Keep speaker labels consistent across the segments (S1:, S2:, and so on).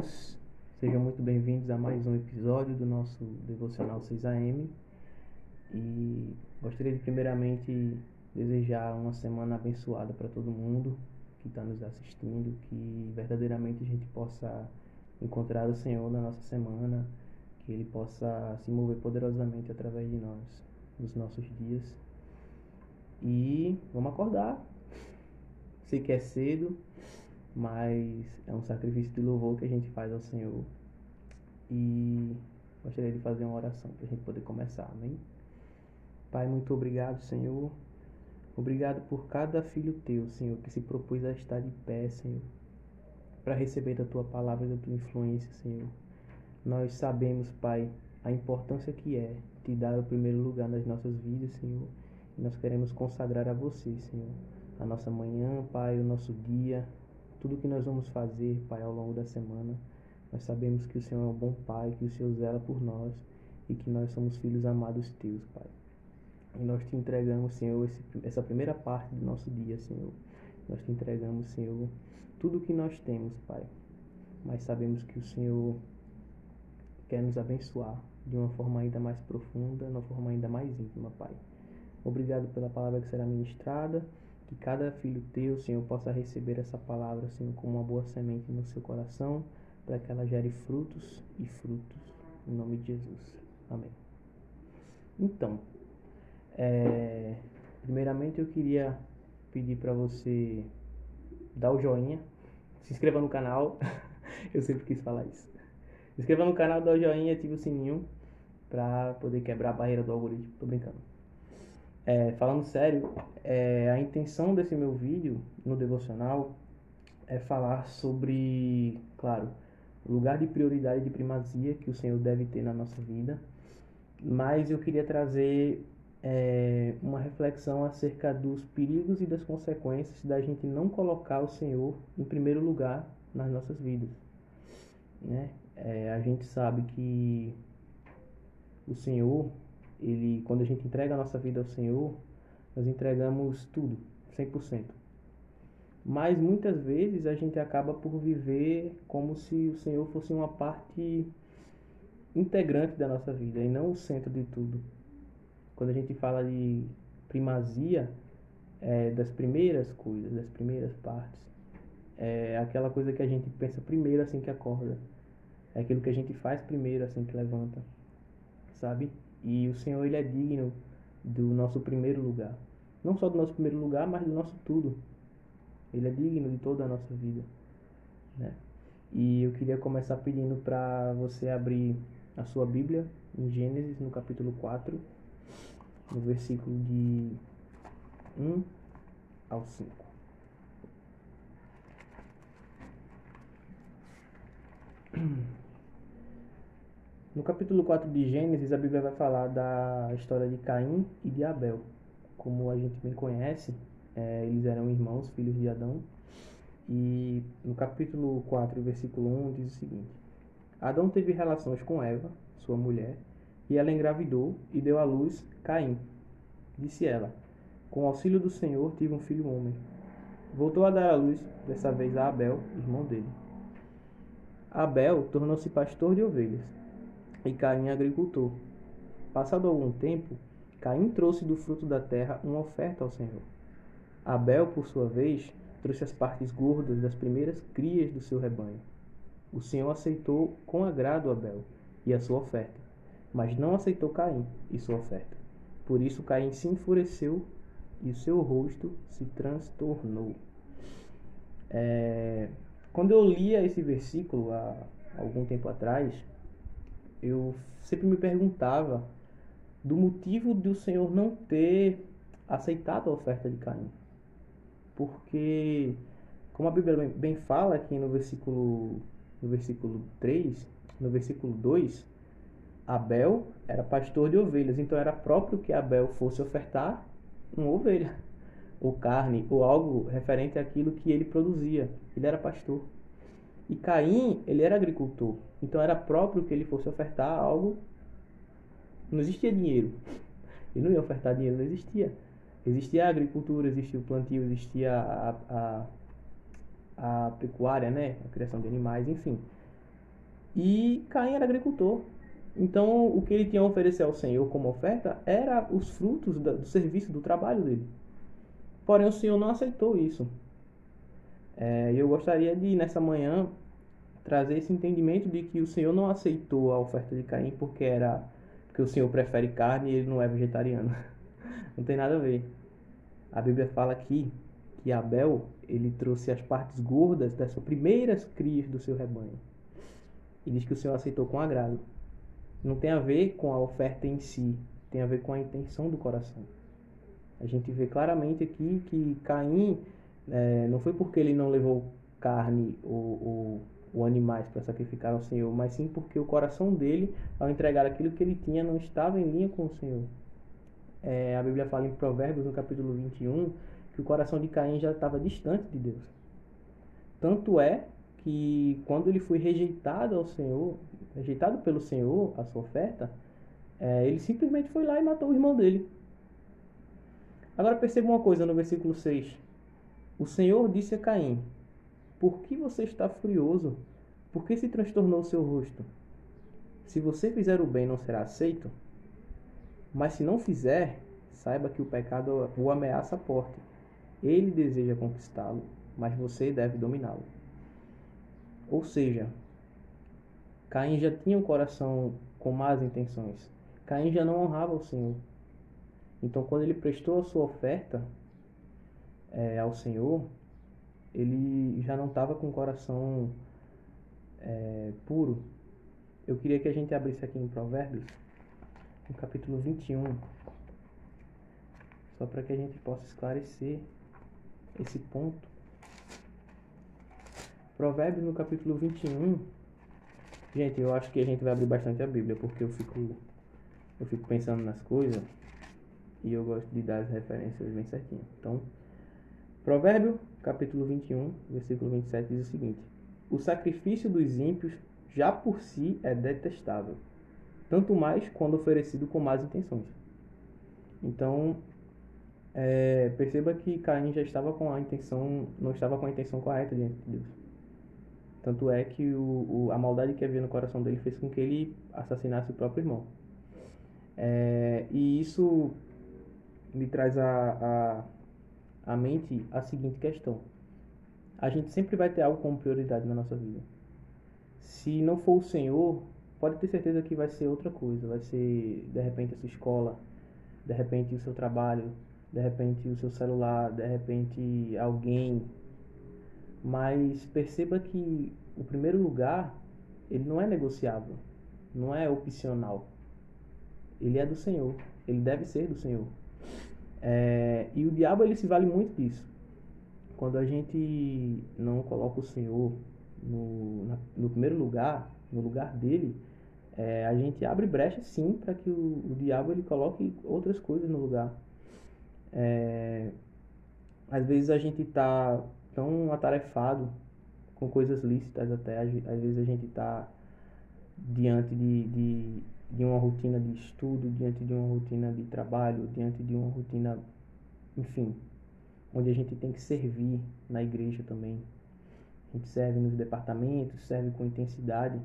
S1: irmãos, sejam muito bem-vindos a mais um episódio do nosso Devocional 6am. E gostaria de primeiramente desejar uma semana abençoada para todo mundo que está nos assistindo, que verdadeiramente a gente possa encontrar o Senhor na nossa semana, que Ele possa se mover poderosamente através de nós, nos nossos dias. E vamos acordar. Sei que é cedo, mas é um sacrifício de louvor que a gente faz ao Senhor. E gostaria de fazer uma oração para a gente poder começar, amém? Pai, muito obrigado, Senhor. Obrigado por cada filho teu, Senhor, que se propôs a estar de pé, Senhor, para receber da tua palavra e da tua influência, Senhor. Nós sabemos, Pai, a importância que é te dar o primeiro lugar nas nossas vidas, Senhor. E nós queremos consagrar a você, Senhor, a nossa manhã, Pai, o nosso dia, tudo que nós vamos fazer, Pai, ao longo da semana. Nós sabemos que o Senhor é um bom Pai, que o Senhor zela por nós e que nós somos filhos amados teus, Pai. E nós te entregamos, Senhor, essa primeira parte do nosso dia, Senhor. Nós te entregamos, Senhor, tudo que nós temos, Pai. Mas sabemos que o Senhor quer nos abençoar de uma forma ainda mais profunda, de uma forma ainda mais íntima, Pai. Obrigado pela palavra que será ministrada. Que cada filho teu, Senhor, possa receber essa palavra, Senhor, como uma boa semente no seu coração, para que ela gere frutos e frutos. Em nome de Jesus. Amém. Então, primeiramente eu queria pedir para você dar o joinha, se inscreva no canal. Eu sempre quis falar isso. Se inscreva no canal, dá o joinha, ative o sininho para poder quebrar a barreira do algoritmo. Tô brincando. Falando sério, a intenção desse meu vídeo no devocional é falar sobre, claro, o lugar de prioridade e de primazia que o Senhor deve ter na nossa vida, mas eu queria trazer uma reflexão acerca dos perigos e das consequências da gente não colocar o Senhor em primeiro lugar nas nossas vidas, né? A gente sabe que o Senhor, quando a gente entrega a nossa vida ao Senhor, nós entregamos tudo, 100%. Mas muitas vezes a gente acaba por viver como se o Senhor fosse uma parte integrante da nossa vida e não o centro de tudo. Quando a gente fala de primazia, das primeiras coisas, das primeiras partes, é aquela coisa que a gente pensa primeiro assim que acorda, é aquilo que a gente faz primeiro assim que levanta, sabe? E o Senhor, Ele é digno do nosso primeiro lugar. Não só do nosso primeiro lugar, mas do nosso tudo. Ele é digno de toda a nossa vida, né? E eu queria começar pedindo para você abrir a sua Bíblia em Gênesis, no capítulo 4, no versículo de 1 ao 5. No capítulo 4 de Gênesis, a Bíblia vai falar da história de Caim e de Abel. Como a gente bem conhece, eles eram irmãos, filhos de Adão. E no capítulo 4, versículo 1, diz o seguinte: Adão teve relações com Eva, sua mulher, e ela engravidou e deu à luz Caim. Disse ela: Com o auxílio do Senhor tive um filho homem. Voltou a dar à luz, dessa vez a Abel, irmão dele. Abel tornou-se pastor de ovelhas e Caim agricultor. Passado algum tempo, Caim trouxe do fruto da terra uma oferta ao Senhor. Abel, por sua vez, trouxe as partes gordas das primeiras crias do seu rebanho. O Senhor aceitou com agrado Abel e a sua oferta, mas não aceitou Caim e sua oferta. Por isso Caim se enfureceu e o seu rosto se transtornou. Quando eu lia esse versículo há algum tempo atrás, eu sempre me perguntava do motivo do Senhor não ter aceitado a oferta de Caim. Porque, como a Bíblia bem fala aqui no versículo 3, no versículo 2, Abel era pastor de ovelhas, então era próprio que Abel fosse ofertar uma ovelha, ou carne, ou algo referente àquilo que ele produzia. Ele era pastor. E Caim, ele era agricultor, então era próprio que ele fosse ofertar algo. Não existia dinheiro, ele não ia ofertar dinheiro, não existia. Existia a agricultura, existia o plantio, existia a pecuária, né? A criação de animais, enfim. E Caim era agricultor. Então, o que ele tinha a oferecer ao Senhor como oferta era os frutos do serviço, do trabalho dele. Porém, o Senhor não aceitou isso. E eu gostaria de, nessa manhã, trazer esse entendimento de que o Senhor não aceitou a oferta de Caim porque o Senhor prefere carne e ele não é vegetariano. Não tem nada a ver. A Bíblia fala aqui que Abel, ele trouxe as partes gordas das suas primeiras crias do seu rebanho. E diz que o Senhor aceitou com agrado. Não tem a ver com a oferta em si, tem a ver com a intenção do coração. A gente vê claramente aqui que Caim, não foi porque ele não levou carne ou animais para sacrificar ao Senhor, mas sim porque o coração dele, ao entregar aquilo que ele tinha, não estava em linha com o Senhor. A Bíblia fala em Provérbios, no capítulo 21, que o coração de Caim já estava distante de Deus. Tanto é que quando ele foi rejeitado ao Senhor, rejeitado pelo Senhor, a sua oferta, ele simplesmente foi lá e matou o irmão dele. Agora perceba uma coisa no versículo 6. O Senhor disse a Caim: por que você está furioso? Por que se transtornou o seu rosto? Se você fizer o bem, não será aceito? Mas se não fizer, saiba que o pecado o ameaça a porta. Ele deseja conquistá-lo, mas você deve dominá-lo. Ou seja, Caim já tinha um coração com más intenções. Caim já não honrava o Senhor. Então, quando ele prestou a sua oferta ao Senhor, ele já não estava com o coração puro. Eu queria que a gente abrisse aqui em Provérbios, no capítulo 21, só para que a gente possa esclarecer esse ponto. Provérbios no capítulo 21. Gente, eu acho que a gente vai abrir bastante a Bíblia, porque eu fico pensando nas coisas e eu gosto de dar as referências bem certinho. Então, Provérbio, capítulo 21, versículo 27, diz o seguinte: o sacrifício dos ímpios já por si é detestável, tanto mais quando oferecido com más intenções. Então, perceba que Caim já estava com a intenção, não estava com a intenção correta diante de Deus. Tanto é que a maldade que havia no coração dele fez com que ele assassinasse o próprio irmão. E isso me traz à mente a seguinte questão: a gente sempre vai ter algo como prioridade na nossa vida. Se não for o Senhor, pode ter certeza que vai ser outra coisa. Vai ser, de repente, a sua escola, de repente, o seu trabalho, de repente, o seu celular, de repente, alguém. Mas perceba que o primeiro lugar, ele não é negociável, não é opcional. Ele é do Senhor, ele deve ser do Senhor. E o diabo, ele se vale muito disso. Quando a gente não coloca o Senhor no primeiro lugar, no lugar dele, a gente abre brecha sim para que o diabo ele coloque outras coisas no lugar. Às vezes a gente está tão atarefado com coisas lícitas até, às vezes a gente está diante de uma rotina de estudo, diante de uma rotina de trabalho, diante de uma rotina, enfim, onde a gente tem que servir na igreja também. A gente serve nos departamentos, serve com intensidade,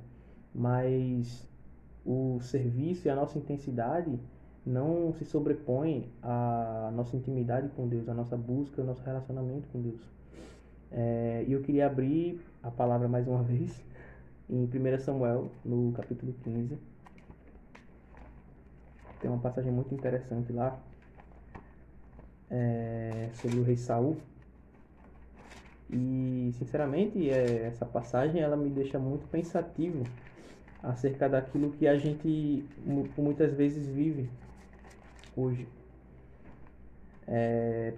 S1: mas o serviço e a nossa intensidade não se sobrepõe à nossa intimidade com Deus, à nossa busca, ao nosso relacionamento com Deus. E eu queria abrir a palavra mais uma vez em 1 Samuel, no capítulo 15. Tem uma passagem muito interessante lá sobre o rei Saul. E, sinceramente, essa passagem ela me deixa muito pensativo acerca daquilo que a gente muitas vezes vive hoje.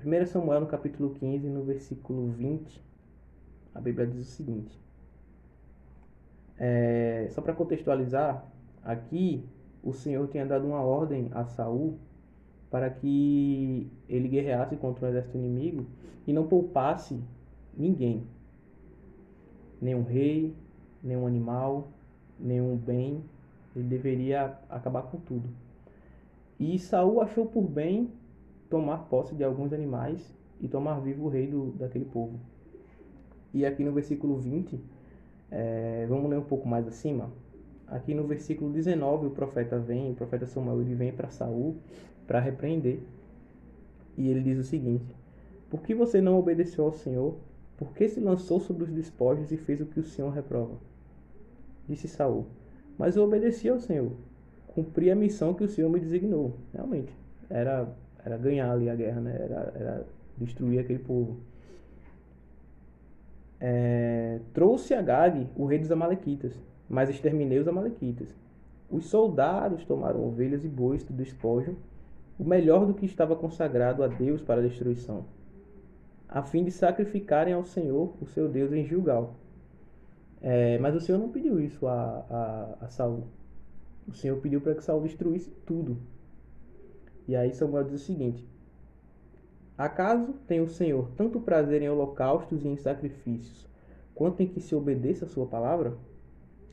S1: 1 Samuel, no capítulo 15, no versículo 20, a Bíblia diz o seguinte. Só para contextualizar, aqui o Senhor tinha dado uma ordem a Saul para que ele guerreasse contra o exército inimigo e não poupasse ninguém, nenhum rei, nenhum animal, nenhum bem. Ele deveria acabar com tudo. E Saul achou por bem tomar posse de alguns animais e tomar vivo o rei daquele povo. E aqui no versículo 20 Vamos ler um pouco mais acima. Aqui no versículo 19, o profeta Samuel, ele vem para Saul para repreender. E ele diz o seguinte: por que você não obedeceu ao Senhor? Por que se lançou sobre os despojos e fez o que o Senhor reprova? Disse Saul: mas eu obedeci ao Senhor. Cumpri a missão que o Senhor me designou. Realmente, era ganhar ali a guerra, né? Era destruir aquele povo. Trouxe Agag, o rei dos amalequitas, mas exterminei os amalequitas. Os soldados tomaram ovelhas e bois do despojo, o melhor do que estava consagrado a Deus para a destruição, a fim de sacrificarem ao Senhor, o seu Deus, em Gilgal. Mas o Senhor não pediu isso a Saul. O Senhor pediu para que Saul destruísse tudo. E aí Samuel diz o seguinte: acaso tem o Senhor tanto prazer em holocaustos e em sacrifícios, quanto em que se obedeça a sua palavra?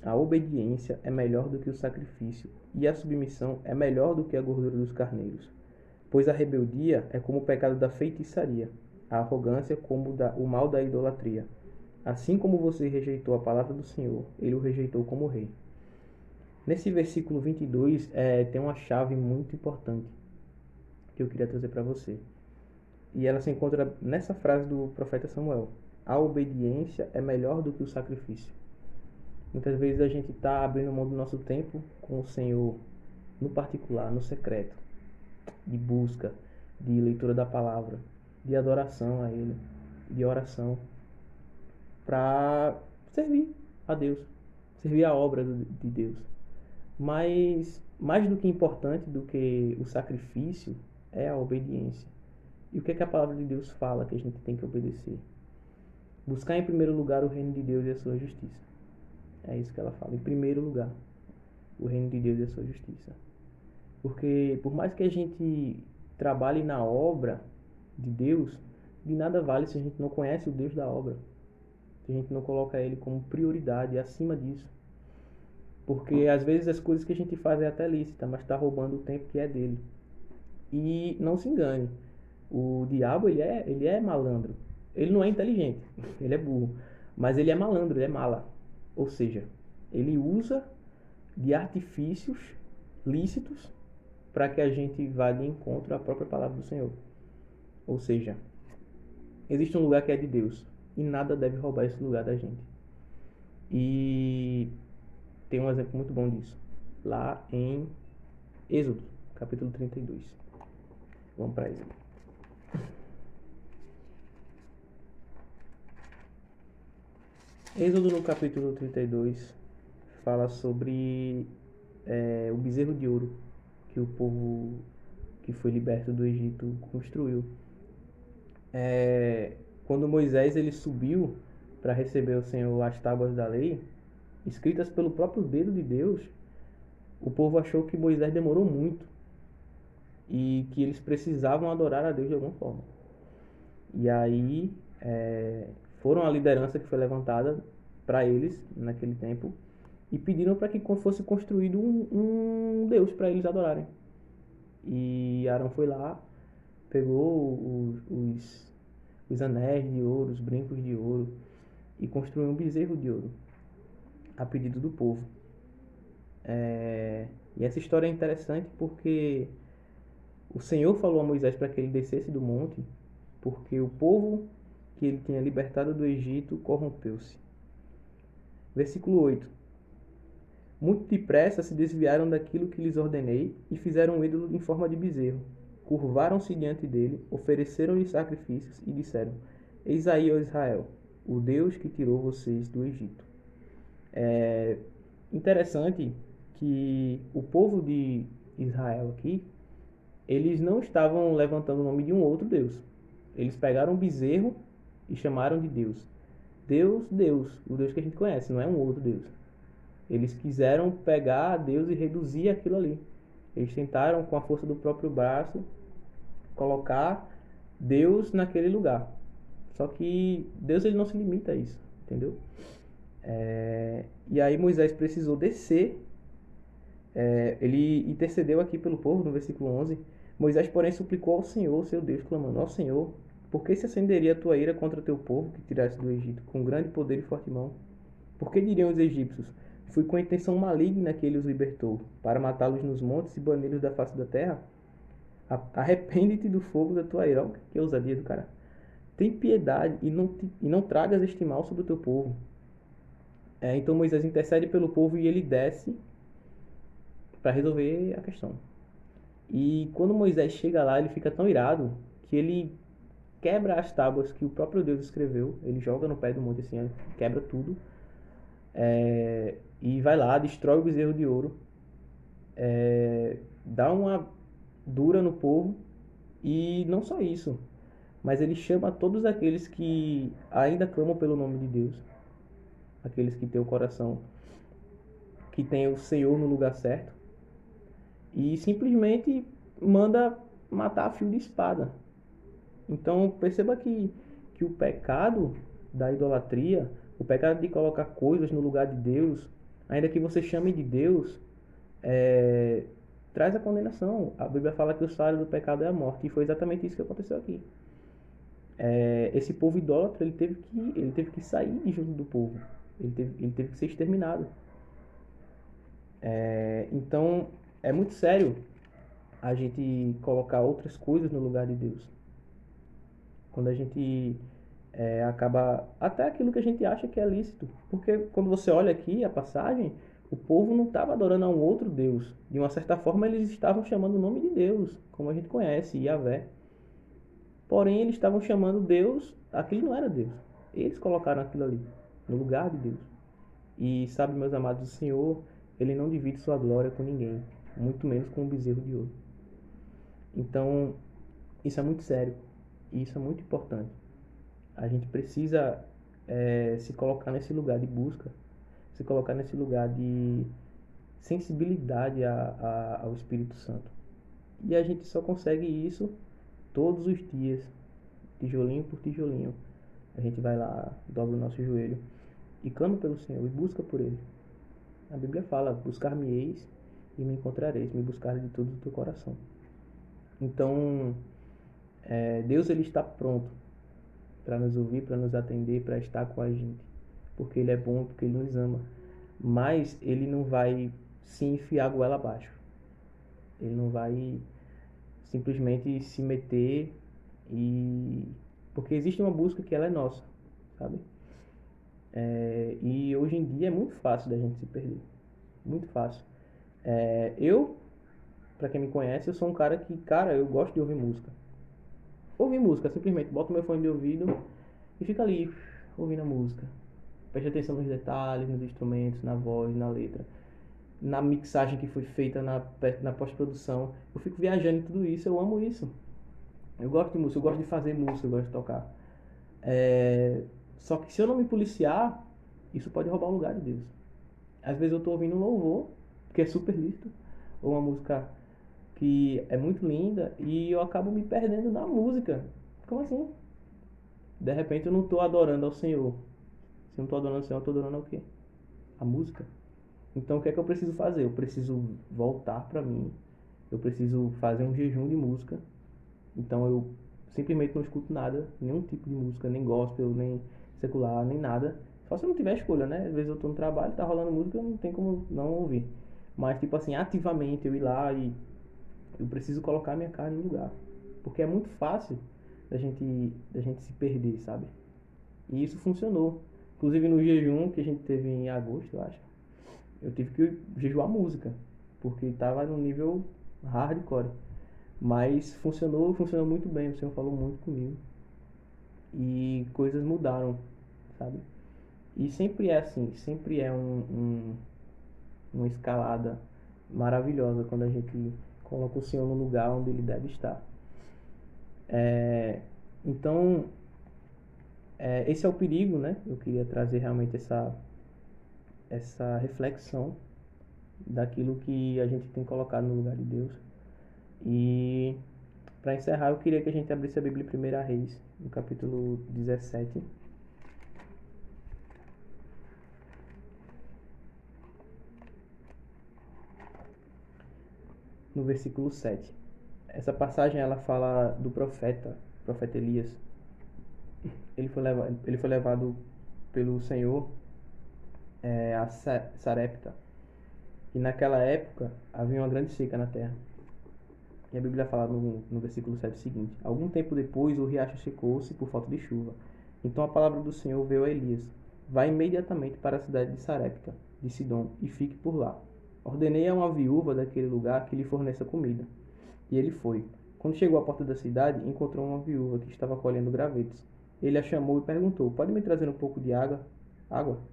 S1: A obediência é melhor do que o sacrifício, e a submissão é melhor do que a gordura dos carneiros. Pois a rebeldia é como o pecado da feitiçaria, a arrogância como o mal da idolatria. Assim como você rejeitou a palavra do Senhor, ele o rejeitou como rei. Nesse versículo 22 tem uma chave muito importante que eu queria trazer para você. E ela se encontra nessa frase do profeta Samuel: a obediência é melhor do que o sacrifício. Muitas vezes a gente está abrindo mão do nosso tempo com o Senhor, no particular, no secreto, de busca, de leitura da palavra, de adoração a Ele, de oração, para servir a Deus, servir a obra de Deus. Mas mais do que importante do que o sacrifício é a obediência. E o que é que a palavra de Deus fala que a gente tem que obedecer? Buscar em primeiro lugar o reino de Deus e a sua justiça. É isso que ela fala, em primeiro lugar, o reino de Deus e a sua justiça. Porque por mais que a gente trabalhe na obra de Deus, de nada vale se a gente não conhece o Deus da obra, se a gente não coloca Ele como prioridade acima disso. Porque às vezes as coisas que a gente faz é até lícita, mas está roubando o tempo que é dele. E não se engane, o diabo ele é malandro. Ele não é inteligente, ele é burro, mas ele é malandro, ele é mala. Ou seja, ele usa de artifícios lícitos para que a gente vá de encontro à própria palavra do Senhor. Ou seja, existe um lugar que é de Deus e nada deve roubar esse lugar da gente. E tem um exemplo muito bom disso, lá em Êxodo, capítulo 32. Vamos para Êxodo. Êxodo, no capítulo 32, fala sobre o bezerro de ouro que o povo que foi liberto do Egito construiu. Quando Moisés ele subiu para receber o Senhor as tábuas da lei, escritas pelo próprio dedo de Deus, o povo achou que Moisés demorou muito e que eles precisavam adorar a Deus de alguma forma. E aí foram a liderança que foi levantada para eles naquele tempo e pediram para que fosse construído um Deus para eles adorarem. E Arão foi lá, pegou os anéis de ouro, os brincos de ouro e construiu um bezerro de ouro a pedido do povo. E essa história é interessante porque o Senhor falou a Moisés para que ele descesse do monte, porque o povo que ele tinha libertado do Egito corrompeu-se. Versículo 8. Muito depressa se desviaram daquilo que lhes ordenei e fizeram um ídolo em forma de bezerro. Curvaram-se diante dele, ofereceram-lhe sacrifícios e disseram: Eis aí, ó Israel, o Deus que tirou vocês do Egito. É interessante que o povo de Israel aqui, eles não estavam levantando o nome de um outro Deus. Eles pegaram um bezerro e chamaram de Deus. Deus, o Deus que a gente conhece, não é um outro Deus. Eles quiseram pegar a Deus e reduzir aquilo ali. Eles tentaram, com a força do próprio braço, colocar Deus naquele lugar. Só que Deus ele não se limita a isso, entendeu? E aí Moisés precisou descer. Ele intercedeu aqui pelo povo, no versículo 11. Moisés, porém, suplicou ao Senhor, seu Deus, clamando: Ó Senhor, por que se acenderia a tua ira contra teu povo que tiraste do Egito, com grande poder e forte mão? Porque diriam os egípcios: foi com a intenção maligna que ele os libertou, para matá-los nos montes e bani-los da face da terra? Arrepende-te do fogo da tua ira. Olha que ousadia do cara. Tem piedade e não tragas este mal sobre o teu povo. Então Moisés intercede pelo povo e ele desce para resolver a questão. E quando Moisés chega lá, ele fica tão irado que ele quebra as tábuas que o próprio Deus escreveu. Ele joga no pé do monte assim, quebra tudo. E vai lá, destrói o bezerro de ouro. Dá uma dura no povo. E não só isso, mas ele chama todos aqueles que ainda clamam pelo nome de Deus, aqueles que têm o coração, que tem o Senhor no lugar certo, e simplesmente manda matar a fio de espada. Então perceba que o pecado da idolatria, o pecado de colocar coisas no lugar de Deus, ainda que você chame de Deus, traz a condenação. A Bíblia fala que o salário do pecado é a morte, e foi exatamente isso que aconteceu aqui. Esse povo idólatra, ele teve que sair de junto do povo, ele teve que ser exterminado. Então é muito sério a gente colocar outras coisas no lugar de Deus. Quando a gente acaba até aquilo que a gente acha que é lícito, porque quando você olha aqui a passagem, o povo não estava adorando a um outro Deus. De uma certa forma, eles estavam chamando o nome de Deus, como a gente conhece, Yahvé. Porém, eles estavam chamando Deus, aquilo não era Deus. Eles colocaram aquilo ali, no lugar de Deus. E sabe, meus amados, o Senhor, Ele não divide sua glória com ninguém, muito menos com um bezerro de ouro. Então, isso é muito sério, e isso é muito importante. A gente precisa se colocar nesse lugar de busca, se colocar nesse lugar de sensibilidade ao Espírito Santo. E a gente só consegue isso todos os dias, tijolinho por tijolinho. A gente vai lá, dobra o nosso joelho e clama pelo Senhor e busca por Ele. A Bíblia fala: buscar-me-eis e me encontrareis, me buscar de todo o teu coração. Então, Deus, Ele está pronto para nos ouvir, para nos atender, para estar com a gente, porque Ele é bom, porque Ele nos ama. Mas Ele não vai se enfiar a goela abaixo. Ele não vai simplesmente se meter porque existe uma busca que ela é nossa, sabe? E hoje em dia é muito fácil da gente se perder. Muito fácil. Pra quem me conhece, eu sou um cara que, eu gosto de ouvir música. Ouvir música, simplesmente boto meu fone de ouvido e fica ali, ouvindo a música. Preste atenção nos detalhes, nos instrumentos, na voz, na letra, na mixagem que foi feita na pós-produção. Eu fico viajando em tudo isso, eu amo isso. Eu gosto de música, eu gosto de fazer música, eu gosto de tocar. Só que se eu não me policiar, isso pode roubar o lugar de Deus. Às vezes eu tô ouvindo um louvor, que é super lícito, ou uma música que é muito linda, e eu acabo me perdendo na música. Como assim? De repente eu não tô adorando ao Senhor. Se eu não tô adorando ao Senhor, eu tô adorando ao quê? A música. Então o que é que eu preciso fazer? Eu preciso voltar pra mim. Eu preciso fazer um jejum de música. Então eu simplesmente não escuto nada, nenhum tipo de música, nem gospel, nem secular, nem nada. Só se eu não tiver escolha, né? Às vezes eu tô no trabalho, tá rolando música, não tem como não ouvir. Mas tipo assim, ativamente eu ir lá e eu preciso colocar minha carne no lugar. Porque é muito fácil da gente se perder, sabe? E isso funcionou. Inclusive no jejum que a gente teve em agosto, eu acho, eu tive que jejuar música, porque estava no nível hardcore. Mas funcionou muito bem, o Senhor falou muito comigo. E coisas mudaram, sabe? E sempre é assim, sempre é uma escalada maravilhosa quando a gente coloca o Senhor no lugar onde Ele deve estar. Então, esse é o perigo, né? Eu queria trazer realmente essa reflexão daquilo que a gente tem colocado no lugar de Deus. E para encerrar, eu queria que a gente abrisse a Bíblia em 1 Reis, no capítulo 17. No versículo 7. Essa passagem ela fala do profeta Elias. Ele foi levado pelo Senhor a Sarepta. E naquela época havia uma grande seca na terra. E a Bíblia fala no versículo 7 o seguinte: Algum tempo depois o riacho secou-se por falta de chuva. Então a palavra do Senhor veio a Elias: Vá imediatamente para a cidade de Sarepta, de Sidom, e fique por lá. Ordenei a uma viúva daquele lugar que lhe forneça comida. E ele foi. Quando chegou à porta da cidade, encontrou uma viúva que estava colhendo gravetos. Ele a chamou e perguntou: Pode me trazer um pouco de água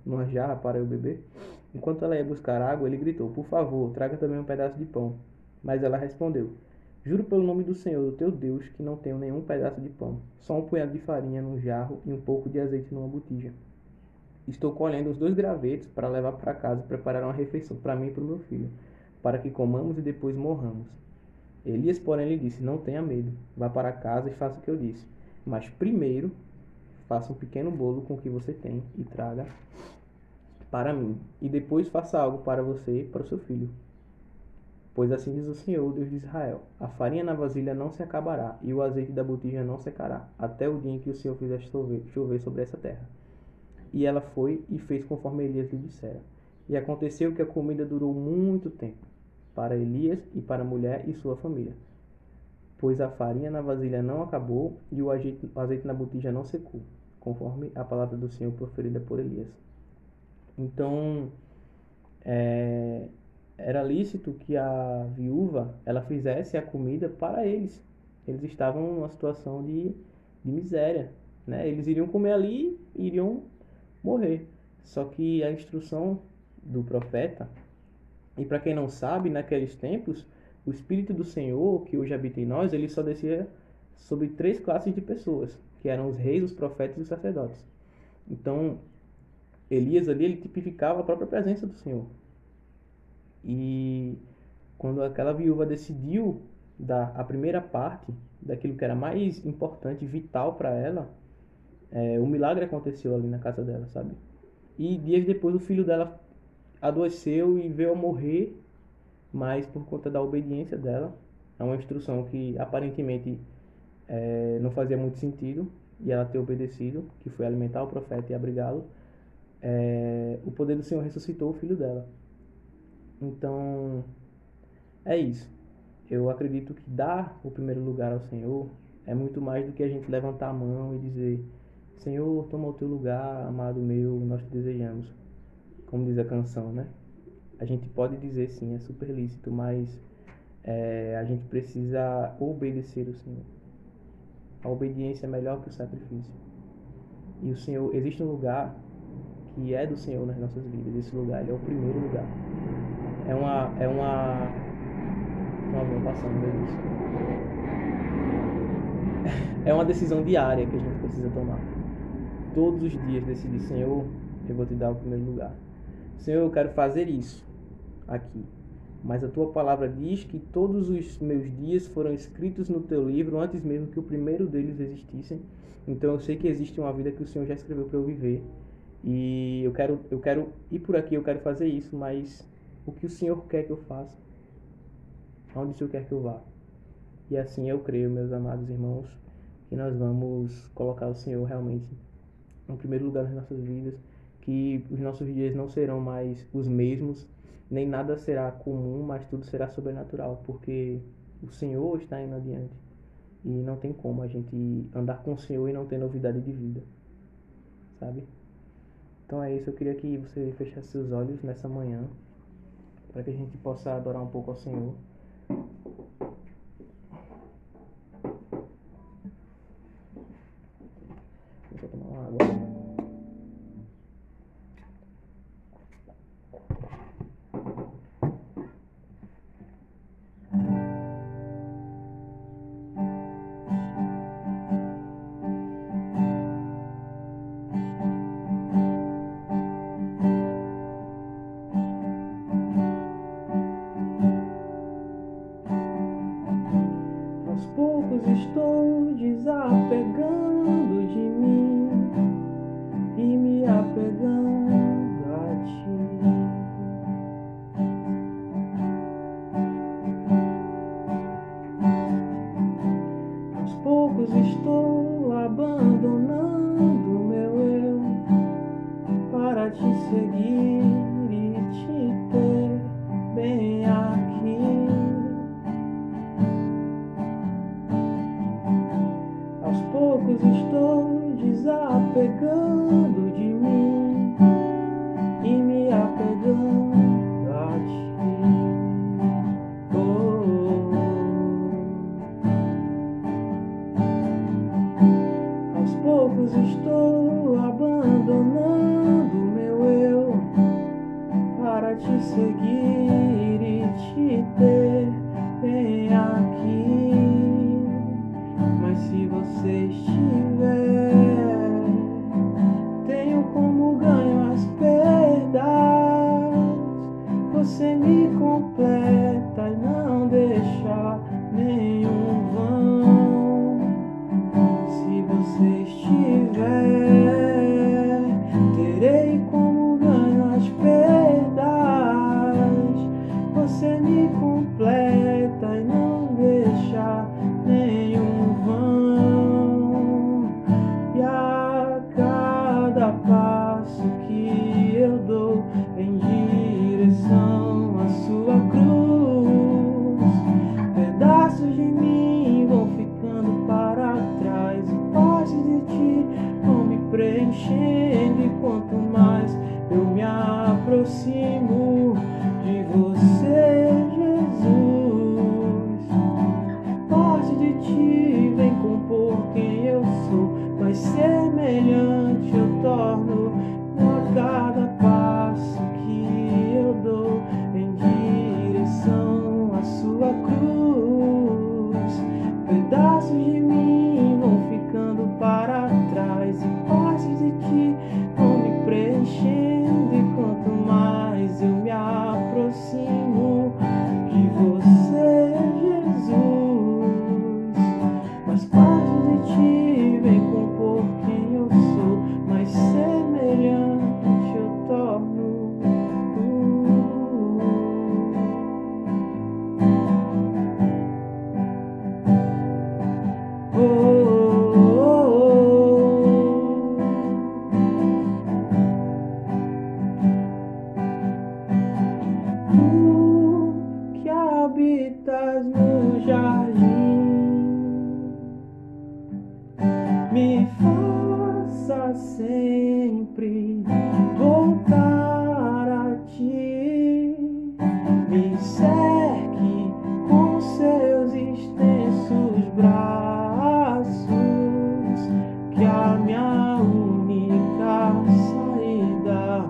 S1: numa jarra para eu beber? Enquanto ela ia buscar água, ele gritou: Por favor, traga também um pedaço de pão. Mas ela respondeu: Juro pelo nome do Senhor, do teu Deus, que não tenho nenhum pedaço de pão, só um punhado de farinha num jarro e um pouco de azeite numa botija. Estou colhendo os 2 gravetos para levar para casa e preparar uma refeição para mim e para o meu filho, para que comamos e depois morramos. Elias, porém, lhe disse: Não tenha medo, vá para casa e faça o que eu disse. Mas primeiro, faça um pequeno bolo com o que você tem e traga para mim. E depois faça algo para você e para o seu filho. Pois assim diz o Senhor, Deus de Israel: A farinha na vasilha não se acabará, e o azeite da botija não secará, até o dia em que o Senhor fizer chover sobre essa terra. E ela foi e fez conforme Elias lhe dissera. E aconteceu que a comida durou muito tempo, para Elias e para a mulher e sua família. Pois a farinha na vasilha não acabou, e o azeite na botija não secou, conforme a palavra do Senhor proferida por Elias. Então, era lícito que a viúva ela fizesse a comida para eles. Eles estavam numa situação de miséria, né? Eles iriam comer ali e iriam morrer. Só que a instrução do profeta, e para quem não sabe, naqueles tempos, o Espírito do Senhor, que hoje habita em nós, ele só descia sobre 3 classes de pessoas, que eram os reis, os profetas e os sacerdotes. Então, Elias ali, ele tipificava a própria presença do Senhor. E quando aquela viúva decidiu dar a primeira parte daquilo que era mais importante, vital para ela, o milagre aconteceu ali na casa dela, sabe? E dias depois o filho dela adoeceu e veio a morrer, mas por conta da obediência dela, é uma instrução que aparentemente não fazia muito sentido, e ela ter obedecido, que foi alimentar o profeta e abrigá-lo, o poder do Senhor ressuscitou o filho dela. Então, é isso. Eu acredito que dar o primeiro lugar ao Senhor é muito mais do que a gente levantar a mão e dizer: Senhor, toma o teu lugar, amado meu, nós te desejamos. Como diz a canção, né? A gente pode dizer sim, é super lícito, mas a gente precisa obedecer o Senhor. A obediência é melhor que o sacrifício. E o Senhor, existe um lugar que é do Senhor nas nossas vidas. Esse lugar, ele é o primeiro lugar. Uma avião passando, meu Deus. É uma decisão diária que a gente precisa tomar. Todos os dias decidir: Senhor, eu vou te dar o primeiro lugar. Senhor, eu quero fazer isso aqui. Mas a tua palavra diz que todos os meus dias foram escritos no teu livro antes mesmo que o primeiro deles existissem. Então eu sei que existe uma vida que o Senhor já escreveu para eu viver. E eu quero ir por aqui, eu quero fazer isso, mas o que o Senhor quer que eu faça? Onde o Senhor quer que eu vá? E assim eu creio, meus amados irmãos, que nós vamos colocar o Senhor realmente em primeiro lugar nas nossas vidas, que os nossos dias não serão mais os mesmos, nem nada será comum, mas tudo será sobrenatural, porque o Senhor está indo adiante. E não tem como a gente andar com o Senhor e não ter novidade de vida, sabe? Então é isso, eu queria que você fechasse seus olhos nessa manhã, para que a gente possa adorar um pouco ao Senhor. Deixa eu tomar uma água. Aos poucos estou desapegando de mim e me apegando a ti. Aos poucos estou abandonando meu eu para te seguir. Tu que habitas no jardim, me faça sempre voltar a ti, me cerque com seus extensos braços, que a minha única saída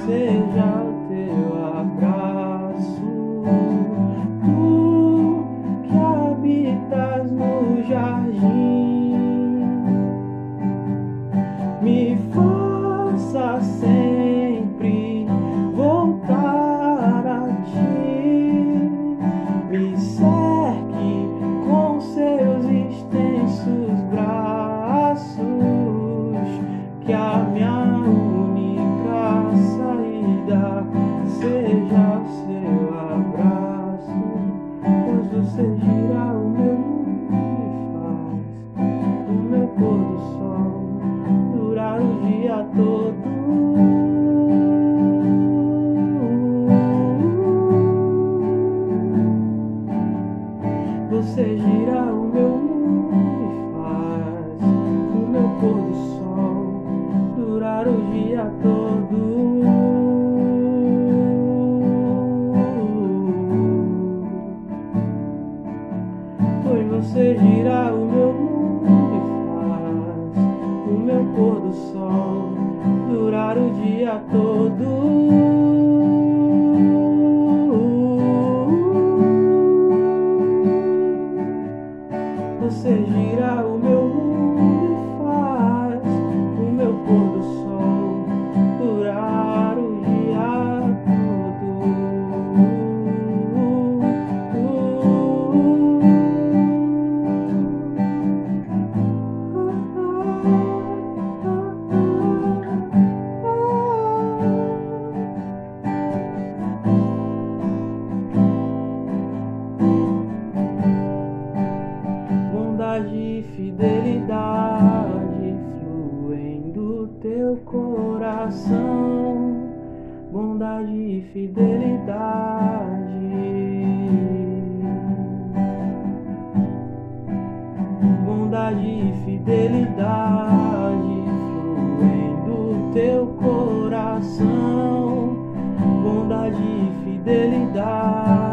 S1: seja o teu abraço. Tu que habitas no jardim, me faça sempre voltar a ti, me cerque com seus extensos braços, que a minha única saída seja seu abraço, pois você gira o meu mundo e faz o meu pôr do sol durar o dia todo. Você gira o meu mundo e faz o meu pôr do sol durar o dia todo. Pois você gira o meu mundo e faz o meu pôr do sol durar o dia todo. Você gira o meu mundo e faz o meu pôr do sol durar o dia Bondade e fidelidade fluem do teu coração, bondade e fidelidade, bondade e fidelidade fluem do teu coração, bondade e fidelidade.